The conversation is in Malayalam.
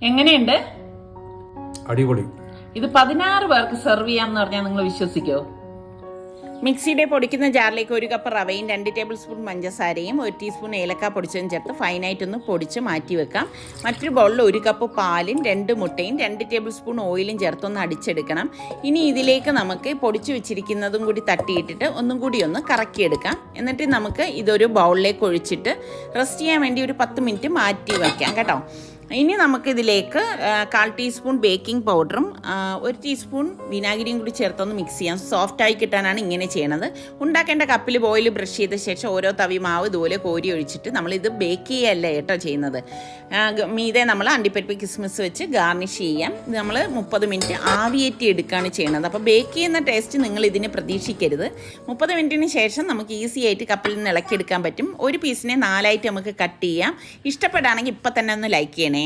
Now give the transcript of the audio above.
എങ്ങനെയുണ്ട്? അടിപൊളി. ഇത് 16 പേർക്ക് സെർവ് ചെയ്യാമെന്ന് പറഞ്ഞാൽ നിങ്ങൾ വിശ്വസിക്കോ? മിക്സിയുടെ പൊടിക്കുന്ന ജാറിലേക്ക് 1 കപ്പ് റവയും 2 ടേബിൾ സ്പൂൺ പഞ്ചസാരയും 1 ടീസ്പൂൺ ഏലക്ക പൊടിച്ചതും ചേർത്ത് ഫൈനായിട്ടൊന്ന് പൊടിച്ച് മാറ്റി വെക്കാം. മറ്റൊരു ബൗളിൽ 1 കപ്പ് പാലും 2 മുട്ടയും 2 ടേബിൾ സ്പൂൺ ഓയിലും ചേർത്തൊന്ന് അടിച്ചെടുക്കണം. ഇനി ഇതിലേക്ക് നമുക്ക് പൊടിച്ചു വെച്ചിരിക്കുന്നതും കൂടി തട്ടിയിട്ടിട്ട് ഒന്നും കൂടി ഒന്ന് കറക്കിയെടുക്കാം. എന്നിട്ട് നമുക്ക് ഇതൊരു ബൗളിലേക്ക് ഒഴിച്ചിട്ട് റെസ്റ്റ് ചെയ്യാൻ വേണ്ടി ഒരു 10 മിനിറ്റ് മാറ്റി വയ്ക്കാം കേട്ടോ. ഇനി നമുക്കിതിലേക്ക് 1/4 ടീസ്പൂൺ ബേക്കിംഗ് പൗഡറും 1 ടീസ്പൂൺ വിനാഗിരിയും കൂടി ചേർത്തൊന്ന് മിക്സ് ചെയ്യാം. സോഫ്റ്റായി കിട്ടാനാണ് ഇങ്ങനെ ചെയ്യണത്. ഉണ്ടാക്കേണ്ട കപ്പിൽ ബോയിൽ ബ്രഷ് ചെയ്ത ശേഷം ഓരോ തവി മാവ് ഇതുപോലെ കോരി ഒഴിച്ചിട്ട് നമ്മളിത് ബേക്ക് ചെയ്യല്ല കേട്ടോ ചെയ്യുന്നത്. മീതെ നമ്മൾ അണ്ടിപ്പരിപ്പ് കിസ്മിസ് വെച്ച് ഗാർണിഷ് ചെയ്യാം. ഇത് നമ്മൾ 30 മിനിറ്റ് ആവിയേറ്റി എടുക്കുകയാണ് ചെയ്യണത്. അപ്പോൾ ബേക്ക് ചെയ്യുന്ന ടേസ്റ്റ് നിങ്ങൾ ഇതിന് പ്രതീക്ഷിക്കരുത്. 30 മിനിറ്റിന് ശേഷം നമുക്ക് ഈസി ആയിട്ട് കപ്പിൽ നിന്ന് ഇളക്കിയെടുക്കാൻ പറ്റും. ഒരു പീസിനെ 4 ആയിട്ട് നമുക്ക് കട്ട് ചെയ്യാം. ഇഷ്ടപ്പെടുകയാണെങ്കിൽ ഇപ്പം തന്നെ ഒന്ന് ലൈക്ക് ചെയ്യണേ.